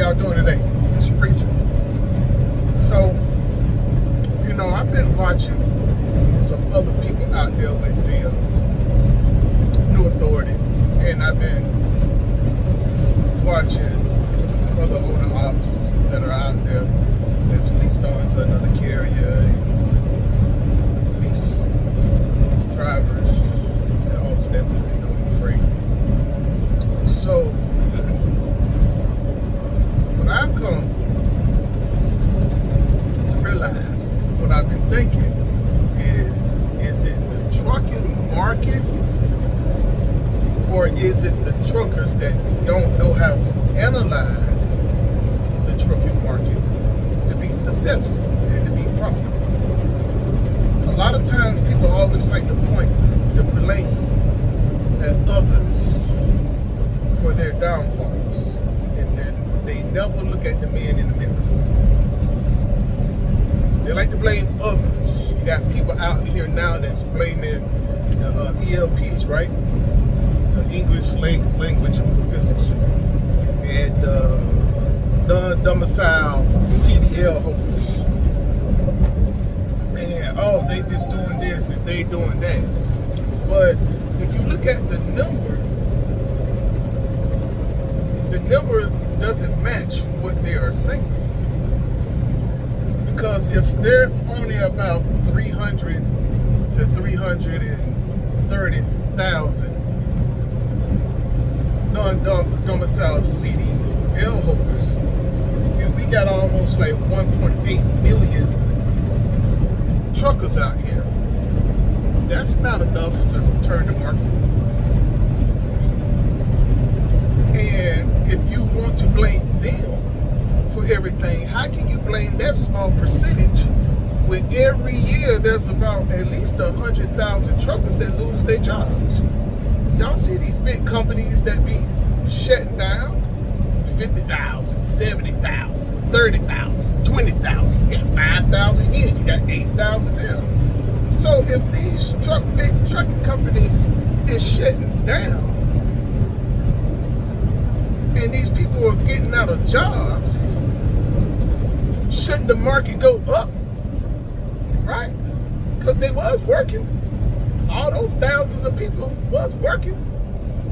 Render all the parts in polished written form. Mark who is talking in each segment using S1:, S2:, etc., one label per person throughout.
S1: y'all doing today? It's your preacher. So, I've been watching some other people out there with the New Authority, and I've been watching other owner ops that are out there that's leased on to another carrier, and lease drivers that also that will be on the freight. So, what I've come to realize, what I've been thinking is it the trucking market, or is it the truckers that don't know how to analyze the trucking market to be successful and to be profitable? A lot of times people always like to point the blame at others for their downfalls, and then they never look at the man in the mirror. They like to blame others. You got people out here now that's blaming the ELPs, right? The English language proficiency, and non-domicile CDL holders. And they just doing this and they doing that. But if you look at the number doesn't match what they are saying. Because if there's only about 300 to 330,000 non-domicile CDL holders, and we got almost like 1.8 million truckers out here, that's not enough to turn the market. And if you want to blame them for everything, how can you blame that small percentage when every year there's about at least 100,000 truckers that lose their jobs? Y'all see these big companies that be shutting down? 50,000, 70,000, 30,000, 20,000. You got 5,000 here, you got 8,000 there. So if these big trucking companies is shutting down, and these people are getting out of jobs, shouldn't the market go up? Right? Because they was working. All those thousands of people was working.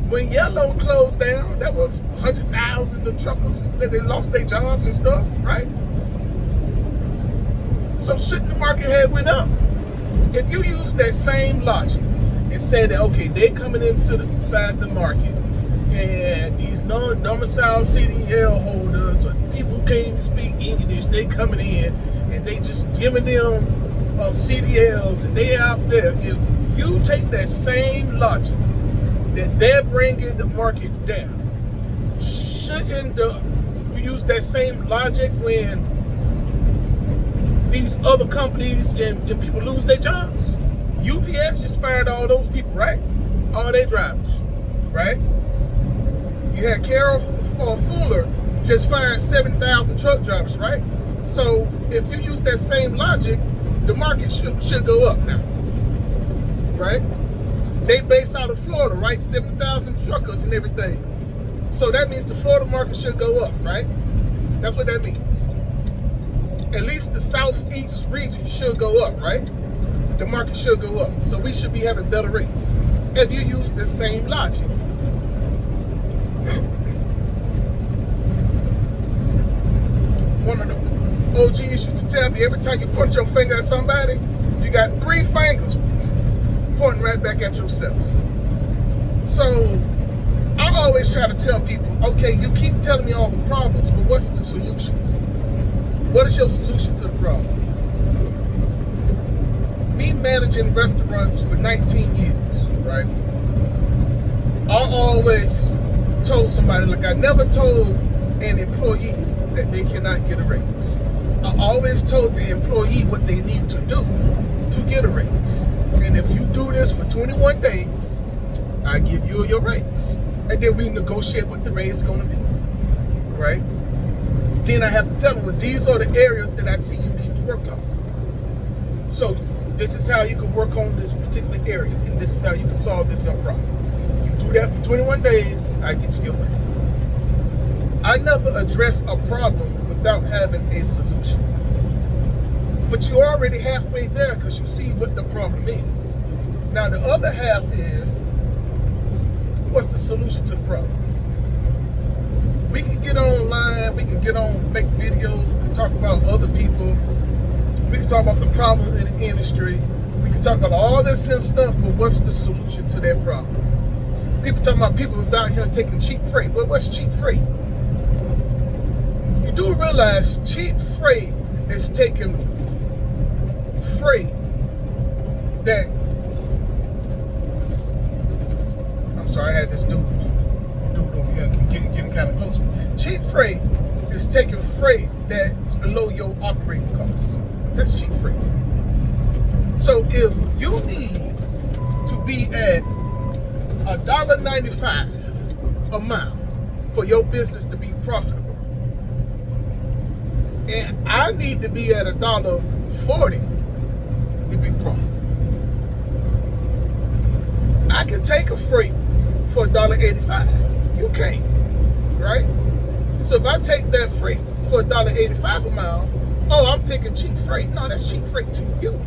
S1: When Yellow closed down, that was hundreds of thousands of truckers that they lost their jobs and stuff, right? So shouldn't the market have went up? If you use that same logic and say that, okay, they coming into the side of the market, and these non-domicile CDL holders or people who can't even speak English, they coming in and they just giving them CDLs, and they out there. If you take that same logic that they're bringing the market down, shouldn't you use that same logic when these other companies and people lose their jobs? UPS just fired all those people, right? All their drivers, right? You had Carol Fuller just fired 7,000 truck drivers, right? So if you use that same logic, the market should go up now, right? They based out of Florida, right? 7,000 truckers and everything. So that means the Florida market should go up, right? That's what that means. At least the southeast region should go up, right? The market should go up. So we should be having better rates if you use the same logic. One of the OGs used to tell me, every time you point your finger at somebody, you got 3 fingers pointing right back at yourself. So I always try to tell people, okay, you keep telling me all the problems, but what's the solutions? What is your solution to the problem? Me managing restaurants for 19 years, right? I always told somebody, like, I never told an employee that they cannot get a raise. I always told the employee what they need to do to get a raise. And if you do this for 21 days, I give you your raise. And then we negotiate what the raise is going to be, right? Then I have to tell them, well, these are the areas that I see you need to work on. So this is how you can work on this particular area, and this is how you can solve this problem. You do that for 21 days, I get you your money. I never address a problem without having a solution. But you're already halfway there because you see what the problem is. Now the other half is, what's the solution to the problem? We can get online, we can get on, make videos, we can talk about other people, we can talk about the problems in the industry, we can talk about all this and stuff, but what's the solution to that problem? People talking about people who's out here taking cheap freight. Well, what's cheap freight? You do realize cheap freight is taking freight that, I'm sorry, I had this dude over here getting kind of close. Cheap freight is taking freight that's below your operating costs. That's cheap freight. So if you need to be at $1.95 a mile for your business to be profitable, and I need to be at $1.40 to be profitable, I can take a freight for $1.85. You can't, right? So if I take that freight for $1.85 a mile, oh, I'm taking cheap freight. No, that's cheap freight to you.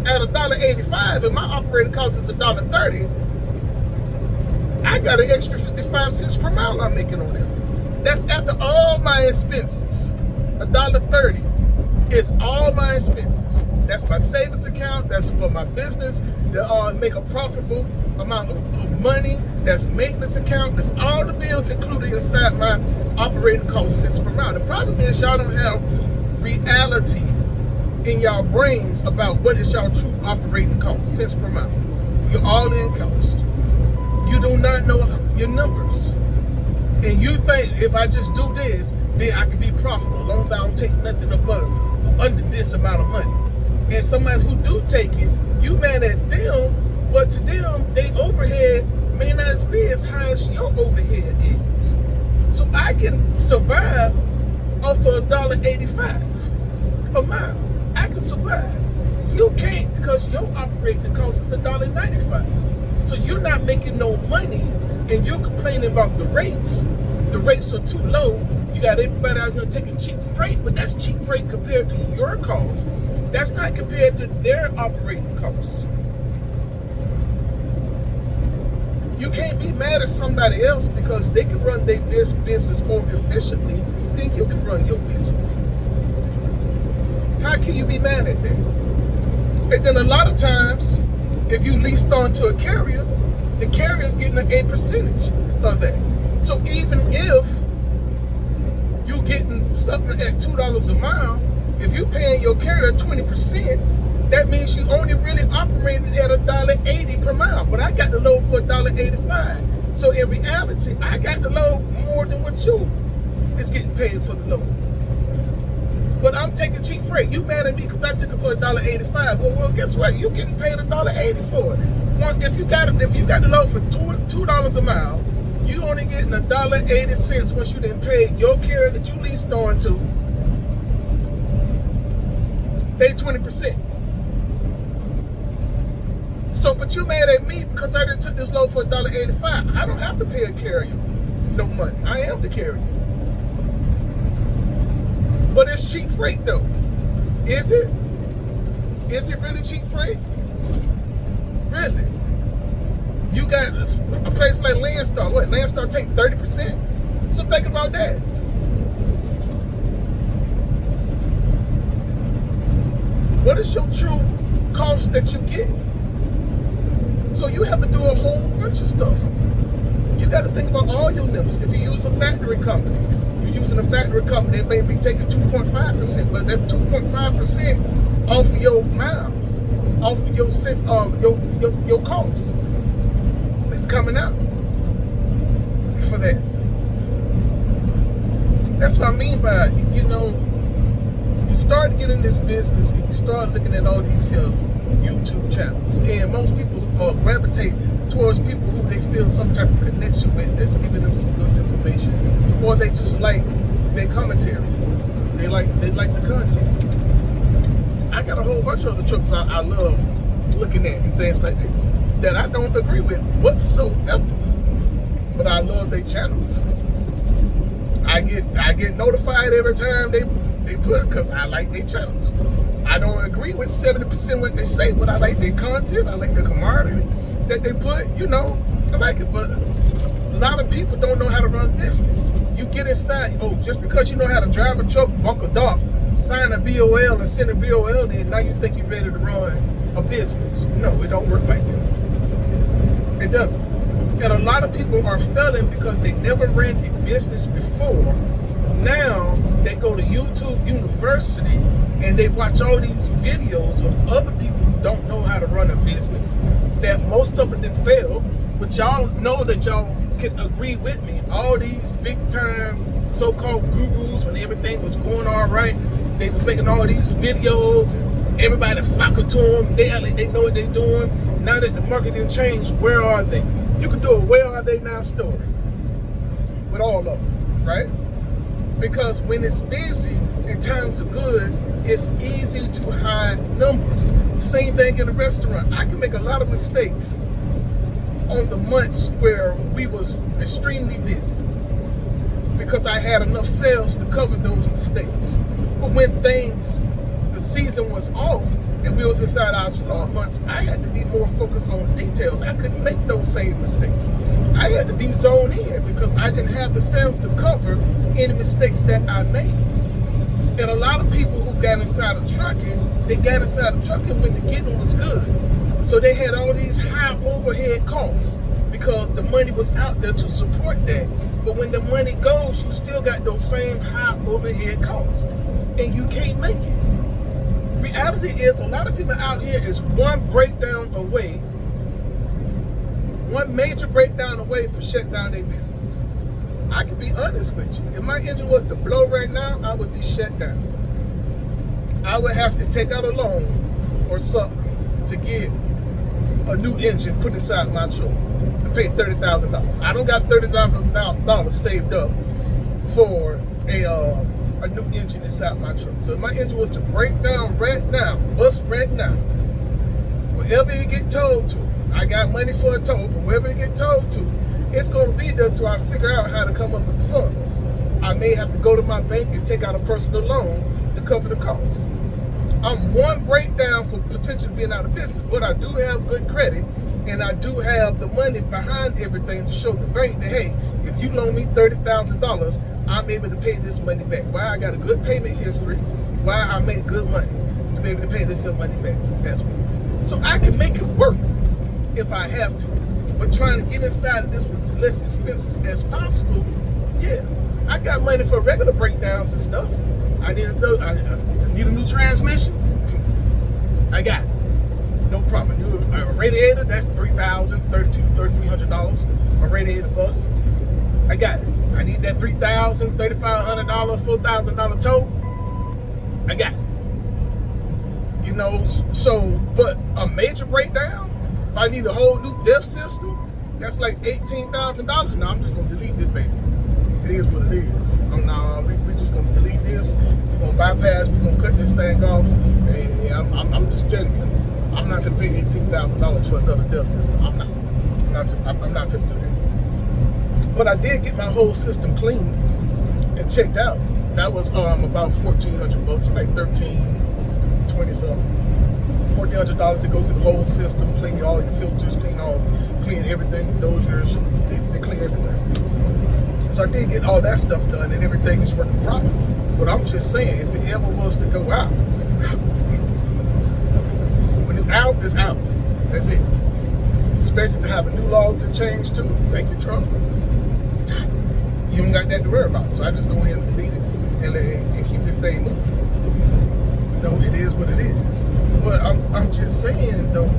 S1: At $1.85, and my operating cost is $1.30, I got an extra 55 cents per mile I'm making on it. That's after all my expenses. $1.30 is all my expenses. That's my savings account. That's for my business to make a profitable amount of money. That's maintenance account. That's all the bills included inside my operating cost cents per mile. The problem is y'all don't have reality in y'all brains about what is y'all true operating cost cents per mile. You're all in cost. You do not know your numbers. And you think if I just do this, then I can be profitable as long as I don't take nothing above under this amount of money. And somebody who do take it, you mad at them, but to them, they overhead may not be as high as your overhead is. So I can survive off of $1.85 a mile. I can survive. You can't because your operating cost is $1.95. So you're not making no money, and you're complaining about the rates. The rates are too low. You got everybody out here taking cheap freight, but that's cheap freight compared to your costs. That's not compared to their operating costs. You can't be mad at somebody else because they can run their business more efficiently than you can run your business. How can you be mad at that? And then a lot of times, if you leased on to a carrier, the carrier's getting a percentage of that. So even if you getting something at $2 a mile, if you paying your carrier 20%, that means you only really operated at $1.80 per mile. But I got the load for $1.85. So in reality, I got the load more than what you is getting paid for the load. But I'm taking cheap freight. You mad at me because I took it for $1.85. Well, guess what? You getting paid $1.80 for it. If you got the load for $2 a mile, you only getting $1.80 once you didn't pay your carrier that you leased on to. They 20%. So, but you mad at me because I done took this load for $1.85. I don't have to pay a carrier no money. I am the carrier. But it's cheap freight though. Is it? Is it really cheap freight? Really? You got a place like Landstar. What? Landstar take 30%? So think about that. What is your true cost that you get? So you have to do a whole bunch of stuff. You got to think about all your numbers. If you use a factory company, you're using a factory company, they may be taking 2.5%, but that's 2.5% off of your miles, off of your costs. It's coming out for that. That's what I mean by, you start getting in this business and you start looking at all these YouTube channels, and most people gravitate towards people who they feel some type of connection with, that's giving them some good information, or they just like their commentary. They like the content. I got a whole bunch of other trucks I love looking at and things like this that I don't agree with whatsoever, but I love their channels. I get notified every time they put it because I like their channels. I don't agree with 70% what they say, but I like their content. I like the camaraderie that they put. I like it. But a lot of people don't know how to run business. You get inside, just because you know how to drive a truck, walk a dock, sign a BOL and send a BOL, then now you think you're ready to run a business. No, it don't work like that. It doesn't. And a lot of people are failing because they never ran a business before. Now they go to YouTube University and they watch all these videos of other people who don't know how to run a business. That most of them didn't fail, but y'all know that y'all can agree with me. All these big time so-called gurus, when everything was going all right, they was making all these videos and everybody flocking to them. They know what they're doing. Now that the market didn't change, where are they? You can do a where are they now story with all of them, right? Because when it's busy and times are good, it's easy to hide numbers. Same thing in a restaurant. I can make a lot of mistakes on the months where we was extremely busy because I had enough sales to cover those mistakes. But when the season was off and we was inside our slow months, I had to be more focused on details. I couldn't make those same mistakes. I had to be zoned in because I didn't have the sales to cover any mistakes that I made. And a lot of people who got inside of trucking, they got inside of trucking when the getting was good. So they had all these high overhead costs because the money was out there to support that. But when the money goes, you still got those same high overhead costs. And you can't make it. Reality is a lot of people out here is one major breakdown away for shut down their business. I can be honest with you. If my engine was to blow right now, I would be shut down. I would have to take out a loan or something to get a new engine put inside my truck to pay $30,000. I don't got $30,000 saved up for a new engine inside my truck. So if my engine was to break down right now, bust right now, wherever it get towed to, I got money for a tow, but wherever it get towed to, it's going to be there till I figure out how to come up with the funds. I may have to go to my bank and take out a personal loan to cover the costs. I'm one breakdown for potentially being out of business, but I do have good credit, and I do have the money behind everything to show the bank that, hey, if you loan me $30,000, I'm able to pay this money back. Why? I got a good payment history. Why? I make good money to be able to pay this money back. That's why. So I can make it work if I have to. But trying to get inside of this with as less expenses as possible, yeah. I got money for regular breakdowns and stuff. I need a new transmission. I got it. No problem. New radiator, that's $3,000, $3,300. A radiator bus. I got it. I need that $3,000, $3,500, $4,000 tow. I got it. So, but a major breakdown, if I need a whole new DEF system, that's like $18,000. Now I'm just gonna delete this baby. It is what it is. We're just gonna delete this. We're gonna bypass. We're gonna cut this thing off. And I'm just telling you, I'm not gonna pay $18,000 for another DEF system. I'm not gonna do that. But I did get my whole system cleaned and checked out. That was about $1,400, like $1,320 something. $1,400 to go through the whole system, clean all your filters, clean everything, dozers, they clean everything. So I did get all that stuff done, and everything is working properly. But I'm just saying, if it ever was to go out, when it's out, it's out. That's it. Especially to have the new laws to change too. Thank you, Trump. You don't got that to worry about. So I just go ahead and delete it and keep this thing moving. It is what it is. But I'm just saying, though,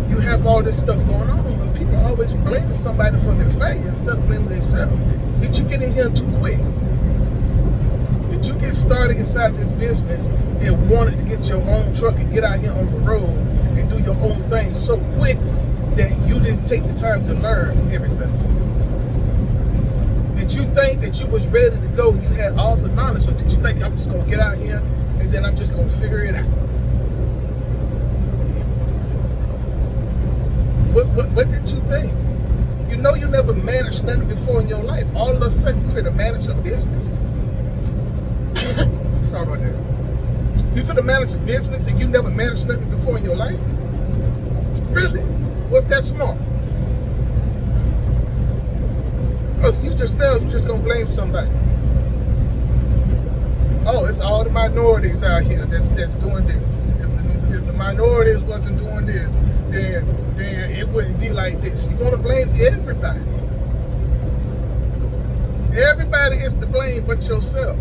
S1: you have all this stuff going on, and people are always blaming somebody for their failure instead of blaming themselves. Did you get in here too quick? Did you get started inside this business and wanted to get your own truck and get out here on the road and do your own thing so quick that you didn't take the time to learn everything? Did you think that you was ready to go and you had all the knowledge, or did you think I'm just going to get out here and then I'm just going to figure it out? What did you think? You know you never managed nothing before in your life. All of a sudden, you finna manage a business. Sorry about that. You finna manage a business and you never managed nothing before in your life? Really? What's that smart? Or if you just fail, you just gonna blame somebody. Oh, it's all the minorities out here that's doing this. If the minorities wasn't doing this, then it wouldn't be like this. You want to blame everybody. Everybody is to blame but yourself.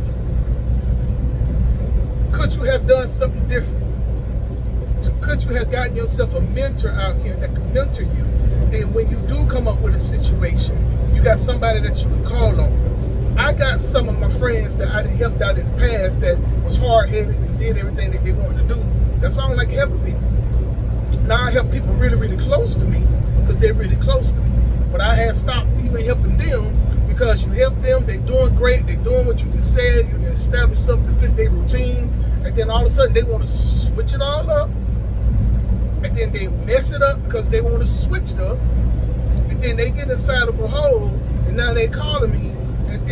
S1: Could you have done something different? Could you have gotten yourself a mentor out here that could mentor you? Then when you do come up with a situation, you got somebody that you can call on. I got some of my friends that I helped out in the past that was hard-headed and did everything that they wanted to do. That's why I don't like helping people. Now I help people really, really close to me because they're really close to me. But I had stopped even helping them because you help them, they're doing great, they're doing what you just said, you establish something to fit their routine, and then all of a sudden they want to switch it all up, and then they mess it up because they want to switch it up, and then they get inside of a hole, and now they calling me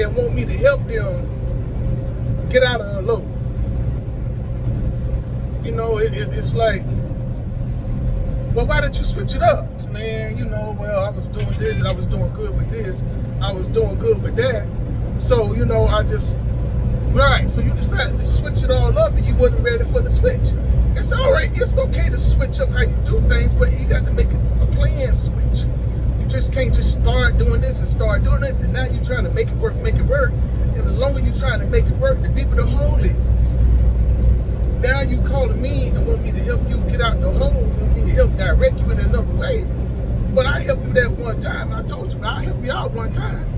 S1: and want me to help them get out of the low. You know, it's like, well, why did you switch it up? Man, you know, well, I was doing this and I was doing good with this. I was doing good with that. So, you know, right, so you decided to switch it all up and you wasn't ready for the switch. It's all right. It's okay to switch up how you do things, but you got to make a planned switch. You just can't just start doing this and start doing this, and now you're trying to make it work. And the longer you're trying to make it work, the deeper the hole is. Now you calling me and want me to help you get out the hole, want me to help direct you in another way. But I helped you that one time. I told you, I'll help you out one time.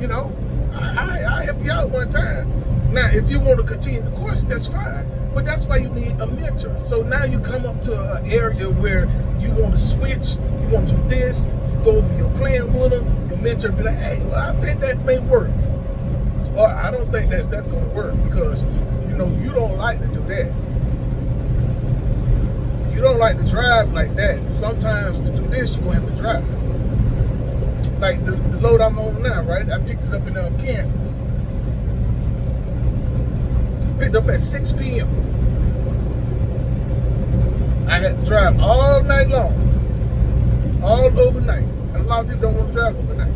S1: You know, I help you out one time. Now, if you want to continue the course, that's fine. But that's why you need a mentor. So now you come up to an area where you want to switch, you want to do this, you go over your plan with them, your mentor be like, hey, well, I think that may work. Or I don't think that's going to work because, you know, you don't like to do that. You don't like to drive like that. Sometimes to do this, you're going to have to drive. Like the load I'm on now, right? I picked it up in Kansas. Picked up at 6 p.m. I had to drive all night long, all overnight. And a lot of people don't want to drive overnight.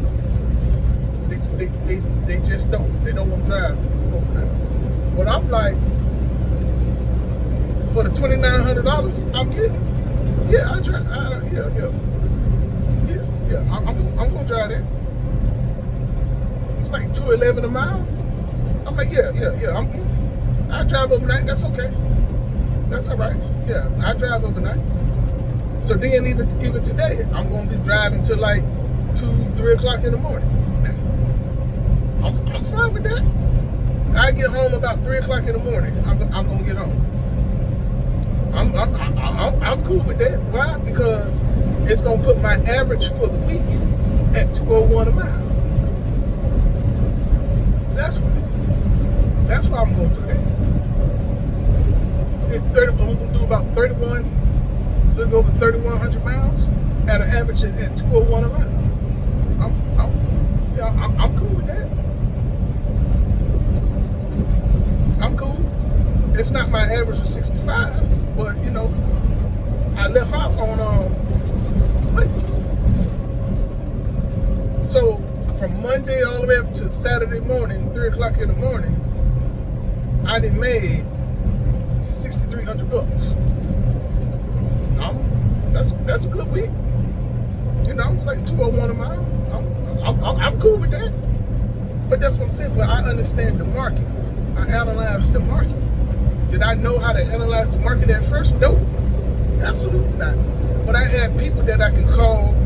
S1: They just don't. They don't want to drive overnight. But I'm like, for the $2,900, I'm getting. Yeah, I drive. Yeah. I'm gonna drive that. It's like $2.11 a mile. I'm like, yeah. I drive overnight. That's okay. That's all right. Yeah, I drive overnight. So then even today, I'm gonna be driving till like 2-3 o'clock in the morning. I'm fine with that. I get home about 3 o'clock in the morning. I'm gonna get home. I'm cool with that. Why? Because it's gonna put my average for the week at $2.01 a mile. That's why I'm gonna do that. I'm gonna do about 31, a little over 3,100 miles at an average at $2.01 a mile. I'm cool with that. I'm cool. It's not my average of 65, but you know, I left out on so from Monday all the way up to Saturday morning, 3 o'clock in the morning, I done made $6,300. That's a good week. You know, it's like $2.01 a mile. I'm cool with that. But that's what I'm saying. But I understand the market. I analyze the market. Did I know how to analyze the market at first? No, absolutely not. But I had people that I could call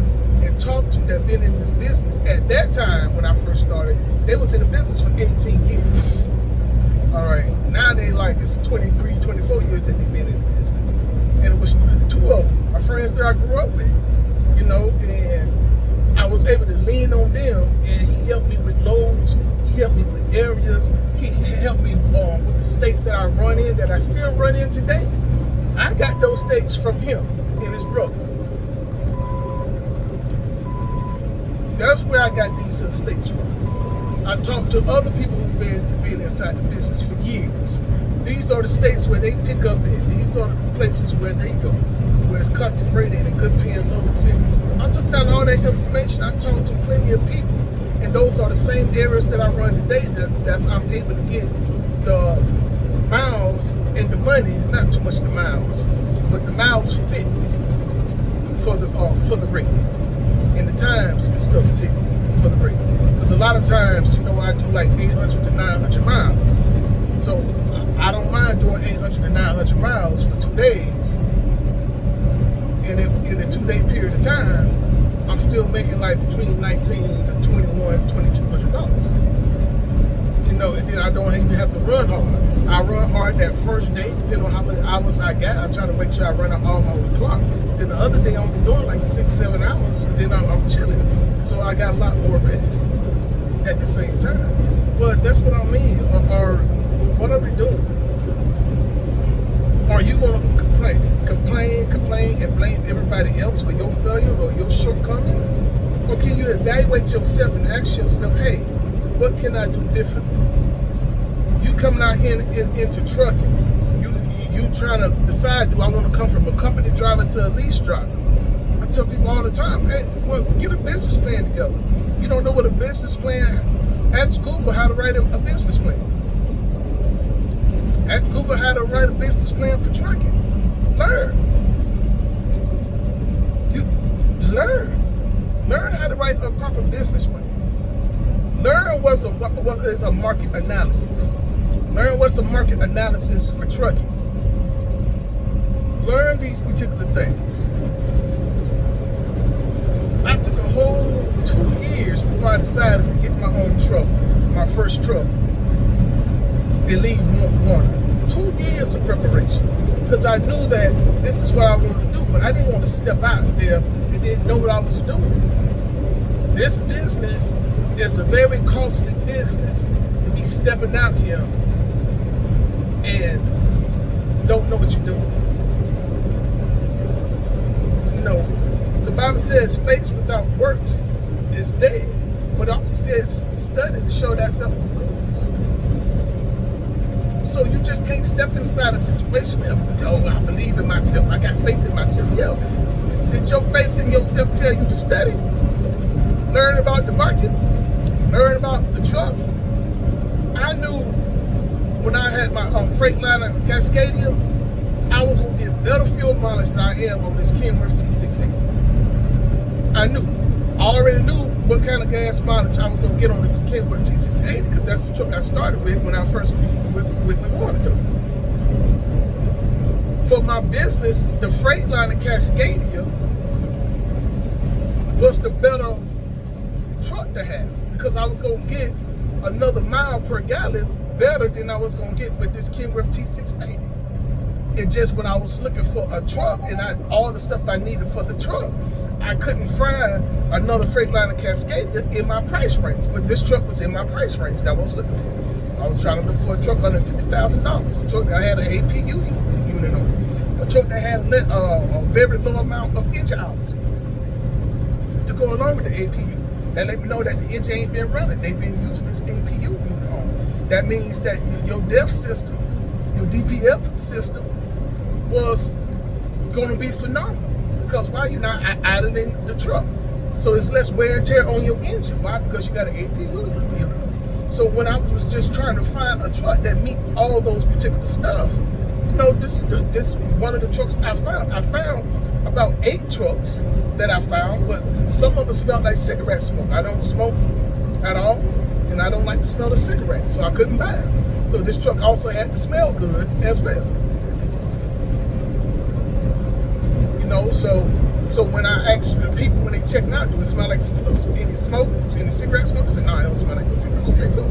S1: and talk to that been in this business. At that time, when I first started, they was in the business for 18 years. All right, now they like it's 23, 24 years that they've been in the business. And it was two of them, my friends that I grew up with, you know, and I was able to lean on them, and he helped me with loads, he helped me with areas, he helped me with the states that I run in, that I still run in today. I got those states from him and his brother. That's where I got these estates from. I talked to other people who's been inside the business for years. These are the states where they pick up in. These are the places where they go, where it's custom freighted and good paying loads in. I took down all that information. I talked to plenty of people, and those are the same areas that I run today. That's I'm able to get the miles and the money, not too much the miles, but the miles fit for the rate, and the times and stuff fit for the rate. Because a lot of times, I do like 800 to 900 miles, so I don't mind doing 800 to 900 miles for 2 days. In a 2-day period of time, I'm still making like between $19 to $2,200. And then I don't even have to run hard. I run hard that first day, depending on how many hours I got. I try to make sure I run out all my clock. Then the other day, I'm doing like 6-7 hours, and then I'm chilling. So I got a lot more rest at the same time. But that's what I mean. Or what are we doing? Are you going to complain, and blame everybody else for your failure or your shortcoming? Or can you evaluate yourself and ask yourself, hey, what can I do differently? You coming out here into trucking, you trying to decide, do I want to come from a company driver to a lease driver? I tell people all the time, hey, well, get a business plan together. You don't know what a business plan, ask Google how to write a business plan. Ask Google how to write a business plan for trucking. Learn. Learn how to write a proper business plan. Learn what is a market analysis. Learn what's a market analysis for trucking. Learn these particular things. I took a whole 2 years before I decided to get my own truck, my first truck, and leave Warner. 2 years of preparation, because I knew that this is what I wanted to do, but I didn't want to step out there and didn't know what I was doing. This business is a very costly business to be stepping out here and don't know what you're doing. The Bible says faith without works is dead, but it also says to study to show thyself approved. So you just can't step inside a situation and, I believe in myself, I got faith in myself. Yeah, did your faith in yourself tell you to study? Learn about the market, learn about the truck. I knew when I had my Freightliner Cascadia, I was going to get better fuel mileage than I am on this Kenworth T680. I knew. I already knew what kind of gas mileage I was going to get on the Kenworth T680, because that's the truck I started with when I first with Warner. For my business, the Freightliner Cascadia was the better truck to have, because I was going to get another mile per gallon better than I was going to get with this Kenworth T680. And just when I was looking for a truck and all the stuff I needed for the truck, I couldn't find another Freightliner Cascadia in my price range. But this truck was in my price range that I was looking for. I was trying to look for a truck under $50,000. A truck that had an APU unit on it. A truck that had a very low amount of engine hours to go along with the APU. And let me know that the engine ain't been running. They've been using this APU unit on it. That means that your DEF system, your DPF system, was going to be phenomenal, because why? You're not idling the truck, so there's less wear and tear on your engine. Why? Because you got an APU unit. So when I was just trying to find a truck that meets all those particular stuff, this is one of the trucks I found. I found about 8 trucks that I found, but some of them smelled like cigarette smoke. I don't smoke at all, and I don't like the smell of cigarettes, so I couldn't buy them. So this truck also had to smell good as well. So when I asked people when they checked out, do it smell like any smoke, any cigarette smoke? They said, no, it don't smell like a cigarette. Okay, cool.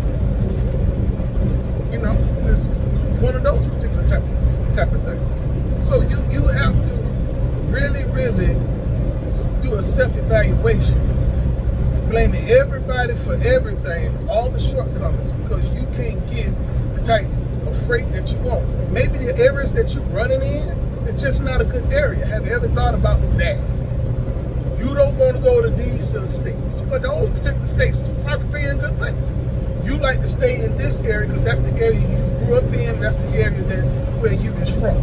S1: It's one of those particular type of things. So you have to really, really do a self-evaluation, blaming everybody for everything, for all the shortcomings, because you can't get the type of freight that you want. Maybe the areas that you're running in, it's just not a good area. Have you ever thought about that? You don't want to go to these states, but those particular states is probably paying good money. You like to stay in this area because that's the area you grew up in. That's the area that where you is from.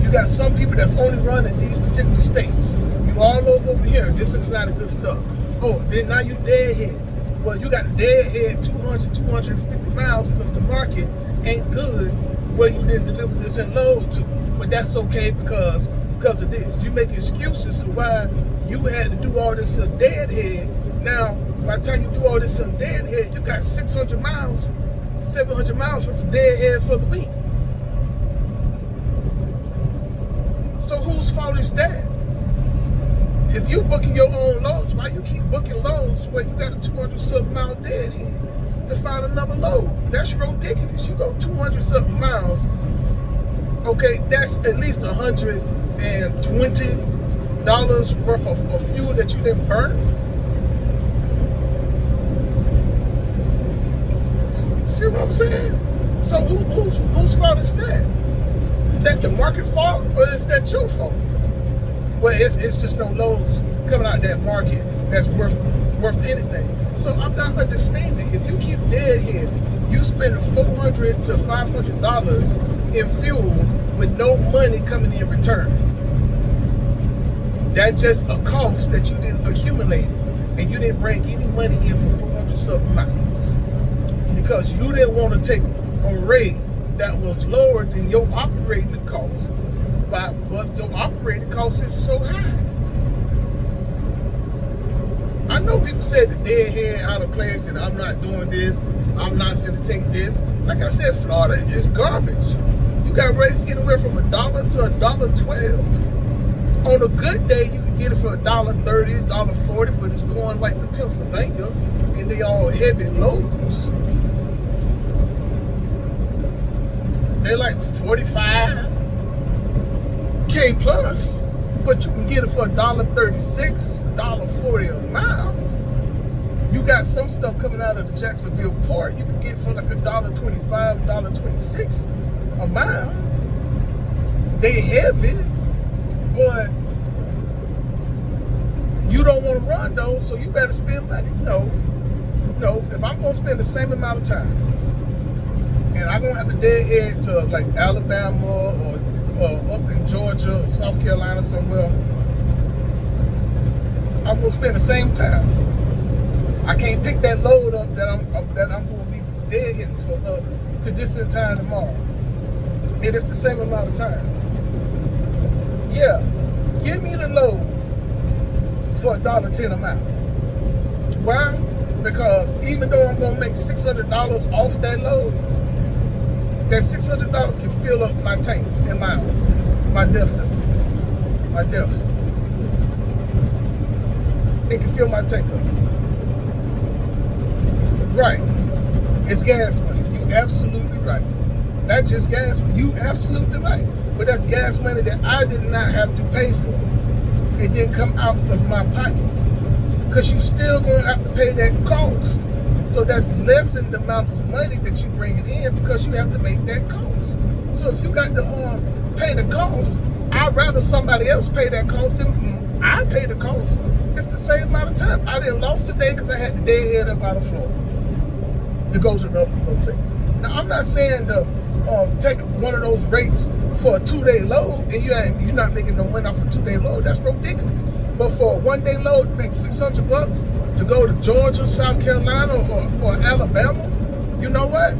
S1: You got some people that's only running these particular states. You all over here. This is not a good stuff. Oh, then now you deadhead. Well, you got a deadhead 200, 250 miles because the market ain't good where you didn't deliver this and load to. But that's okay because of this. You make excuses of why you had to do all this deadhead. Now, by the time you do all this deadhead, you got 600 miles, 700 miles worth of deadhead for the week. So whose fault is that? If you booking your own loads, why you keep booking loads where you got a 200-something mile deadhead to find another load? That's ridiculous. You go 200-something miles, okay, that's at least $120 worth of fuel that you didn't burn. See what I'm saying? So whose fault is that? Is that the market fault or is that your fault? Well, it's just no loads coming out of that market that's worth anything. So I'm not understanding. If you keep deadhead, you spending $400 to $500 in fuel with no money coming in return. That's just a cost that you didn't accumulate, and you didn't bring any money in for 400-something miles because you didn't want to take a rate that was lower than your operating cost. But your operating cost is so high. I know people said the deadhead out of place and I'm not doing this, I'm not going to take this. Like I said, Florida is garbage. You got rates anywhere from $1 to $1.12. On a good day, you can get it for $1.30, $1.40, but it's going like to Pennsylvania and they all heavy loads. They're like 45K plus, but you can get it for $1.36, $1.40 a mile. You got some stuff coming out of the Jacksonville port you can get for like $1.25, $1.26 a mile. They heavy, but you don't want to run those, so you better spend money. No. If I'm gonna spend the same amount of time, and I'm gonna have to deadhead to like Alabama or up in Georgia or South Carolina somewhere, I'm gonna spend the same time. I can't pick that load up that I'm gonna be deadheading for to this time tomorrow. It is the same amount of time. Yeah, give me the load for $1.10 a mile. Why? Because even though I'm gonna make $600 off that load, that $600 can fill up my tanks and my DEF system. My DEF. It can fill my tank up. Right. It's gas money. You're absolutely right. That's just gas money. You absolutely right. But that's gas money that I did not have to pay for. It didn't come out of my pocket. Because you still gonna have to pay that cost. So that's less than the amount of money that you bring it in because you have to make that cost. So if you got to pay the cost, I'd rather somebody else pay that cost than I pay the cost. It's the same amount of time. I didn't lost the day because I had to deadhead up out of Florida to go to another place. Now I'm not saying to take one of those rates for a 2-day load and you're not making no money off a 2-day load. That's ridiculous. But for a 1-day load, make $600 to go to Georgia, South Carolina, or Alabama, you know what?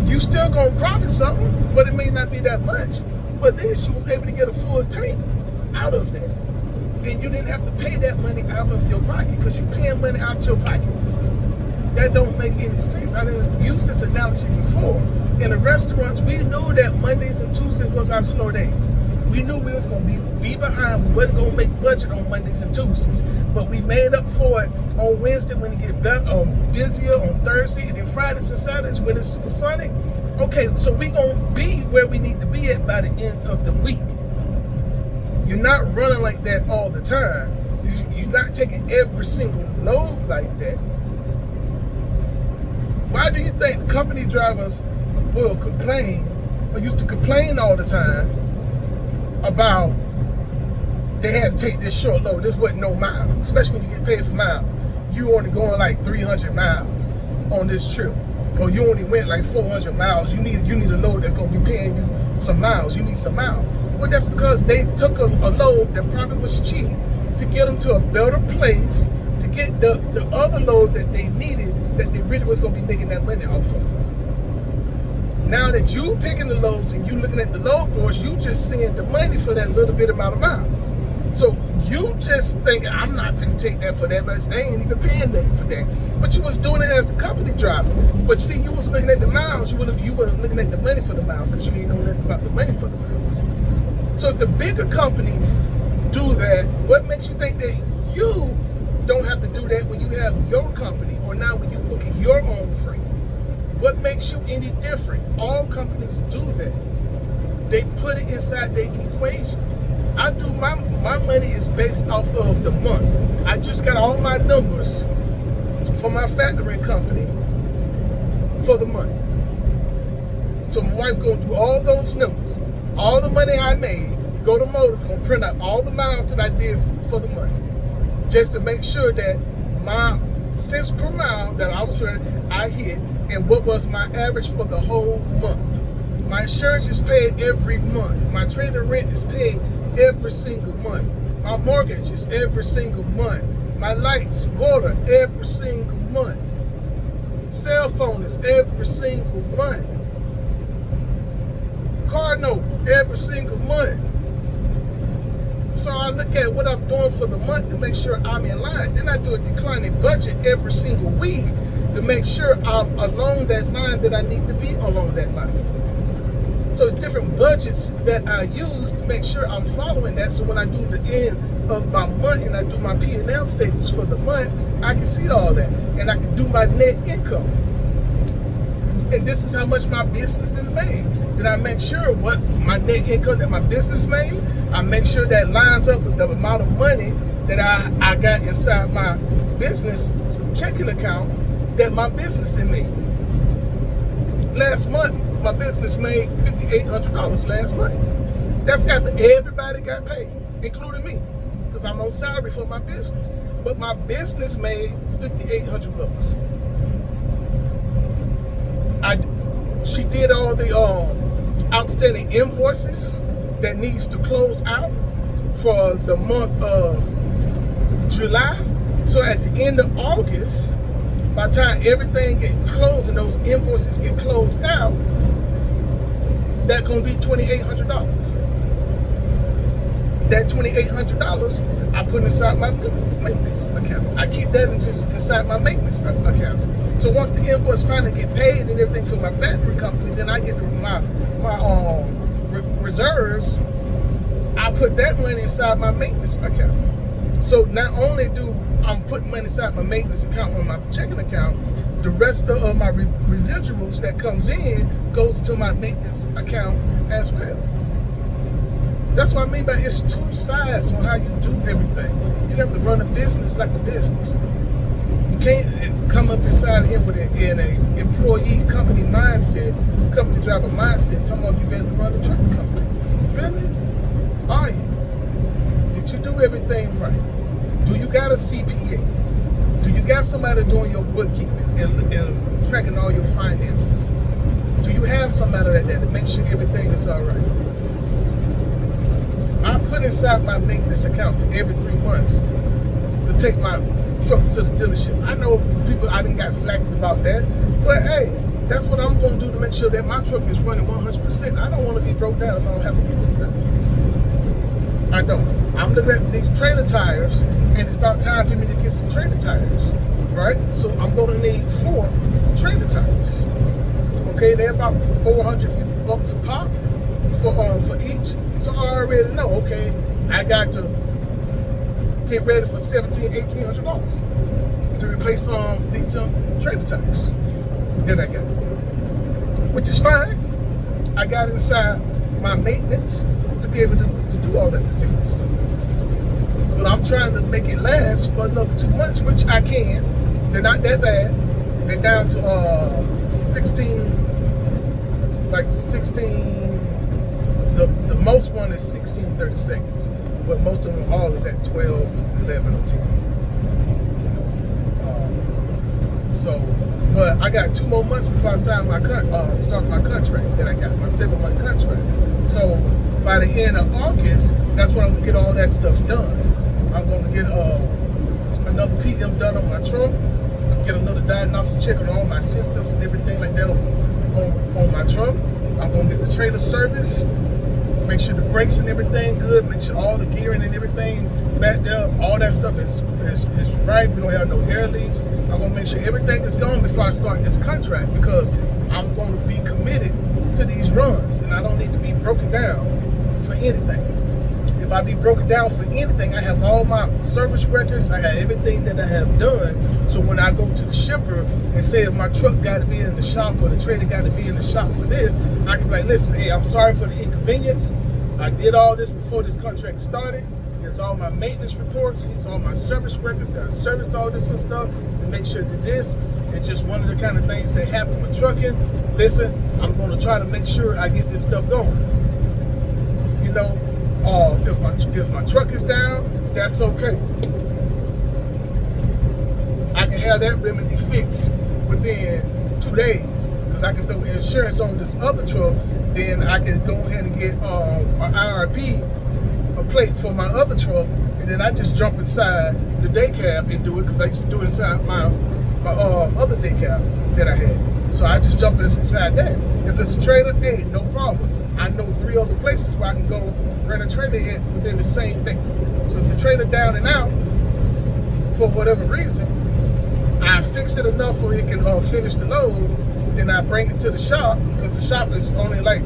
S1: You still gonna profit something, but it may not be that much. But at least you was able to get a full tank out of that. And you didn't have to pay that money out of your pocket because you're paying money out of your pocket. That don't make any sense. I didn't use this analogy before. In the restaurants, we knew that Mondays and Tuesdays was our slow days. We knew we was gonna be behind. We wasn't gonna make budget on Mondays and Tuesdays, but we made up for it on Wednesday when it get busier, on Thursday, and then Fridays and Saturdays when it's supersonic. Okay, so we gonna be where we need to be at by the end of the week. You're not running like that all the time. You're not taking every single load like that. Why do you think company drivers will complain, or used to complain all the time about they had to take this short load. This wasn't no miles, especially when you get paid for miles. You only going like 300 miles on this trip, or you only went like 400 miles. You need a load that's gonna be paying you some miles. You need some miles. Well, that's because they took a load that probably was cheap to get them to a better place, to get the other load that they needed, that they really was gonna be making that money off of. Now that you picking the loads and you looking at the load boards, you just seeing the money for that little bit amount of miles. So you just thinking, I'm not finna take that for that much. They ain't even paying that for that. But you was doing it as a company driver. But see, you was looking at the miles. You were looking at the money for the miles, because you ain't know nothing about the money for the miles. So if the bigger companies do that, what makes you think that you don't have to do that when you have your company, or now when you booking your own freight? What makes you any different? All companies do that. They put it inside their equation. I do my money is based off of the month. I just got all my numbers for my factoring company for the month. So my wife gonna do all those numbers. All the money I made, go to Motive, gonna print out all the miles that I did for the month, just to make sure that my cents per mile that I was running, I hit, and what was my average for the whole month. My insurance is paid every month. My trailer rent is paid every single month. My mortgage is every single month. My lights, water, every single month. Cell phone is every single month. Car note, every single month. So I look at what I'm doing for the month to make sure I'm in line. Then I do a declining budget every single week to make sure I'm along that line that I need to be along that line. So it's different budgets that I use to make sure I'm following that. So when I do the end of my month and I do my P&L statements for the month, I can see all that. And I can do my net income. And this is how much my business has made. Then I make sure what's my net income that my business made. I make sure that lines up with the amount of money that I got inside my business checking account that my business then made. Last month, my business made $5,800 last month. That's after everybody got paid, including me, because I'm on salary for my business. But my business made $5,800. She did all the outstanding invoices that needs to close out for the month of July. So at the end of August, by the time everything get closed and those invoices get closed out, that's gonna be $2,800. That $2,800 I put inside my maintenance account. I keep that inside my maintenance account. So once the invoice finally get paid and everything from my factory company, then I get my reserves. I put that money inside my maintenance account. So not only do I'm putting money inside my maintenance account on my checking account, the rest of my residuals that comes in goes to my maintenance account as well. That's what I mean by it's two sides on how you do everything. You have to run a business like a business. You can't come up inside of him with an employee company mindset, company driver mindset, talking about you better run a trucking company. Really? Are you? Did you do everything right? Do you got a CPA? Do you got somebody doing your bookkeeping and tracking all your finances? Do you have somebody like that to make sure everything is all right? I put inside my maintenance account for every 3 months to take my truck to the dealership. I know people, I didn't got flacked about that, but hey, that's what I'm going to do to make sure that my truck is running 100%. I don't want to be broke down if I don't have to be broke down. I don't. I'm looking at these trailer tires, and it's about time for me to get some trailer tires, right? So I'm going to need 4 trailer tires. Okay, they're about $450 a pop for each. So I already know, okay, I got to get ready for $1,700–1,800 to replace these trailer tires that I got, which is fine. I got inside my maintenance to be able to do all that particular stuff. But I'm trying to make it last for another 2 months, which I can. They're not that bad. They're down to 16. The most one is 16 30 seconds. but most of them all is at 12, 11, or 10. So, but I got 2 more months before I sign my start my contract that I got, my 7-month contract. So by the end of August, that's when I'm gonna get all that stuff done. I'm gonna get another PM done on my truck, get another diagnostic check on all my systems and everything like that on my truck. I'm gonna get the trailer service, make sure the brakes and everything good, make sure all the gearing and everything back there, all that stuff is right. We don't have no air leaks. I'm gonna make sure everything is gone before I start this contract, because I'm gonna be committed to these runs and I don't need to be broken down for anything. If I be broken down for anything, I have all my service records, I have everything that I have done. So when I go to the shipper and say if my truck got to be in the shop or the trailer got to be in the shop for this, I can be like, listen, hey, I'm sorry for the inconvenience. I did all this before this contract started. It's all my maintenance reports, it's all my service records that I service all this and stuff to make sure that this is just one of the kind of things that happen with trucking. Listen, I'm going to try to make sure I get this stuff going. You know, if my truck is down, that's okay. I can have that remedy fixed within 2 days, because I can throw insurance on this other truck. Then I can go ahead and get an IRP, a plate for my other truck, and then I just jump inside the day cab and do it, because I used to do it inside my other day cab that I had. So I just jump inside that. If it's a trailer, hey, no problem. I know 3 other places where I can go rent a trailer in within the same day. So if the trailer down and out, for whatever reason, I fix it enough so it can finish the load, then I bring it to the shop, because the shop is only like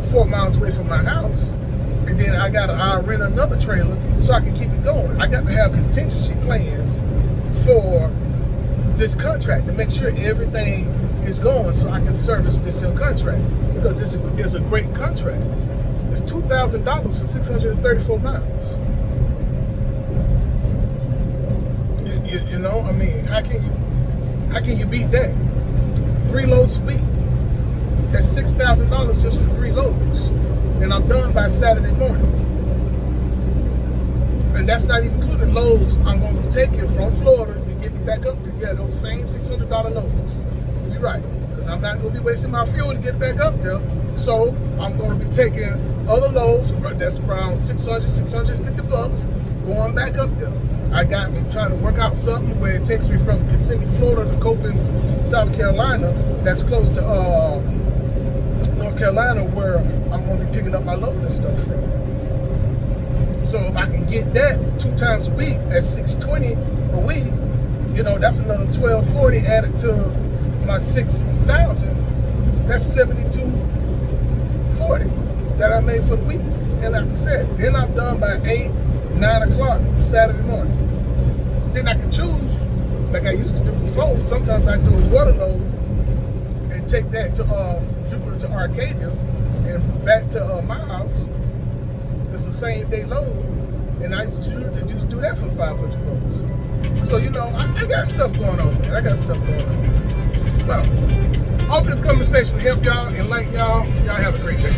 S1: 4 miles away from my house. And then I'll rent another trailer so I can keep it going. I got to have contingency plans for this contract to make sure everything is going so I can service this contract, because it's a great contract. It's $2,000 for 634 miles. You know, I mean, how can you beat that? 3 loads a week. That's $6,000 just for 3 loads. And I'm done by Saturday morning. And that's not even including loads I'm going to be taking from Florida to get me back up there. Yeah, those same $600 loads. You're right. Because I'm not going to be wasting my fuel to get back up there. So I'm going to be taking other loads, that's around $650, going back up there. I'm trying to work out something where it takes me from Kissimmee, Florida to Copens, South Carolina. That's close to North Carolina, where I'm going to be picking up my load and stuff from. So if I can get that 2 times a week at $620 a week, you know, that's another $1,240 added to my $6,000. That's $7,240 that I made for the week. And like I said, then I'm done by 8, 9 o'clock Saturday morning. Then I can choose, like I used to do before. Sometimes I do a water load and take that to Jupiter to Arcadia and back to my house. It's the same day load, and I used to do that for 500 bucks. So you know, I got stuff going on, man. I got stuff going on. Well, hope this conversation helped y'all, enlighten y'all. Y'all have a great day.